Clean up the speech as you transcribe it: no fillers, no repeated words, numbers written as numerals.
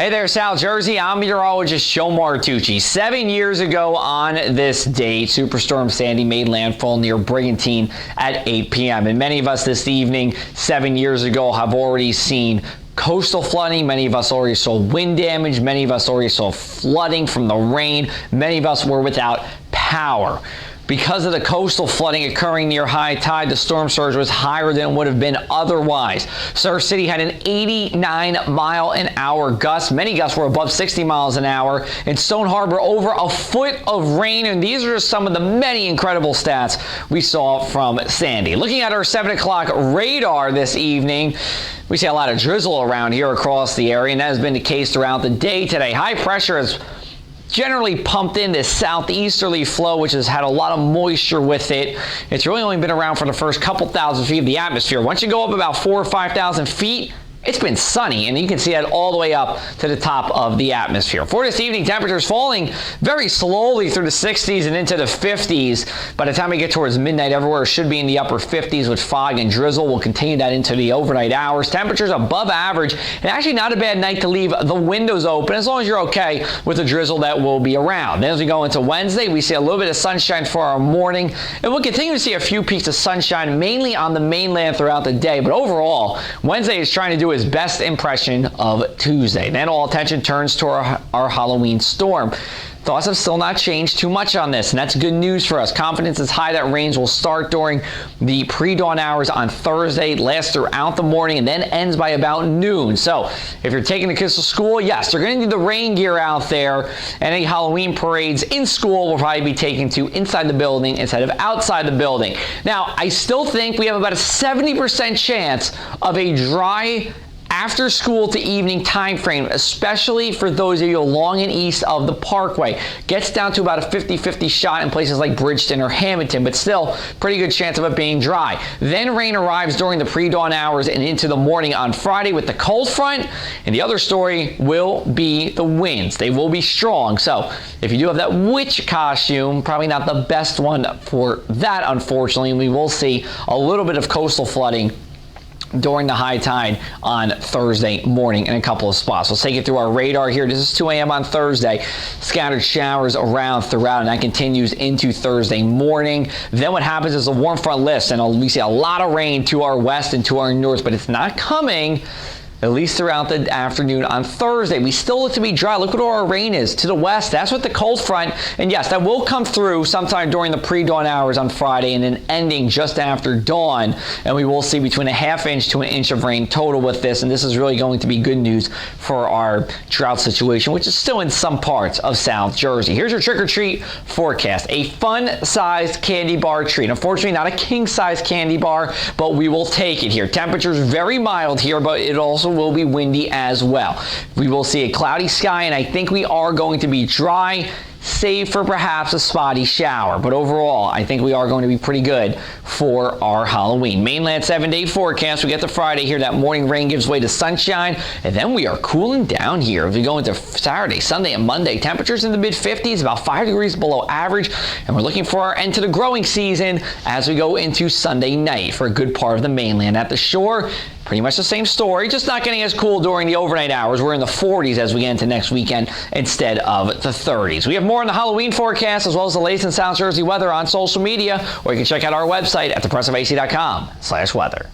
Hey there, South Jersey. I'm meteorologist Joe Martucci. 7 years ago on this date, Superstorm Sandy made landfall near Brigantine at 8 p.m. And many of us this evening, 7 years ago, have already seen coastal flooding. Many of us already saw wind damage. Many of us already saw flooding from the rain. Many of us were without power. Because of the coastal flooding occurring near high tide, the storm surge was higher than it would have been otherwise. Surf City had an 89-mile-an-hour gust. Many gusts were above 60 miles an hour. In Stone Harbor, over a foot of rain. And these are just some of the many incredible stats we saw from Sandy. Looking at our 7 o'clock radar this evening, we see a lot of drizzle around here across the area, and that has been the case throughout the day today. High pressure has generally pumped in this southeasterly flow, which has had a lot of moisture with it. It's really only been around for the first couple thousand feet of the atmosphere. Once you go up about 4,000 or 5,000 feet, it's been sunny, and you can see that all the way up to the top of the atmosphere. For this evening, temperatures falling very slowly through the 60s and into the 50s. By the time we get towards midnight, everywhere should be in the upper 50s with fog and drizzle. We'll continue that into the overnight hours. Temperatures above average, and actually not a bad night to leave the windows open as long as you're okay with the drizzle that will be around. Then as we go into Wednesday, we see a little bit of sunshine for our morning, and we'll continue to see a few peaks of sunshine, mainly on the mainland throughout the day. But overall, Wednesday is trying to do his best impression of Tuesday. Then all attention turns to our Halloween storm. Thoughts have still not changed too much on this, and that's good news for us. Confidence is high that rains will start during the pre-dawn hours on Thursday, last throughout the morning, and then ends by about noon. So if you're taking the kids to school, yes, they're going to need the rain gear out there, and any Halloween parades in school will probably be taken to inside the building instead of outside the building. Now, I still think we have about a 70% chance of a dry after school to evening time frame, especially for those of you along and east of the Parkway. Gets down to about a 50-50 shot in places like Bridgeton or Hamilton, but still pretty good chance of it being dry. Then rain arrives during the pre-dawn hours and into the morning on Friday with the cold front, and the other story will be the winds. They will be strong, so if you do have that witch costume, probably not the best one for that, unfortunately. We will see a little bit of coastal flooding during the high tide on Thursday morning in a couple of spots. Let's take it through our radar here. This is 2 a.m. on Thursday. Scattered showers around throughout, and that continues into Thursday morning. Then what happens is a warm front lifts, and we see a lot of rain to our west and to our north, but it's not coming at least throughout the afternoon on Thursday. We still look to be dry. Look what our rain is to the west. That's with the cold front. And yes, that will come through sometime during the pre-dawn hours on Friday and then ending just after dawn. And we will see between a ½ inch to an inch of rain total with this. And this is really going to be good news for our drought situation, which is still in some parts of South Jersey. Here's your trick-or-treat forecast. A fun-sized candy bar treat. Unfortunately, not a king-size candy bar, but we will take it here. Temperatures very mild here, but it also will be windy as well. We will see a cloudy sky, and I think we are going to be dry, save for perhaps a spotty shower. But overall, I think we are going to be pretty good for our Halloween. Mainland 7-day forecast. We get to Friday here. That morning rain gives way to sunshine, and then we are cooling down here. As we go into Saturday, Sunday, and Monday, temperatures in the mid-50s, about 5 degrees below average, and we're looking for our end to the growing season as we go into Sunday night for a good part of the mainland. At the shore, pretty much the same story, just not getting as cool during the overnight hours. We're in the 40s as we get into next weekend instead of the 30s. We have more on the Halloween forecast as well as the latest in South Jersey weather on social media, or you can check out our website at thepressofac.com/weather.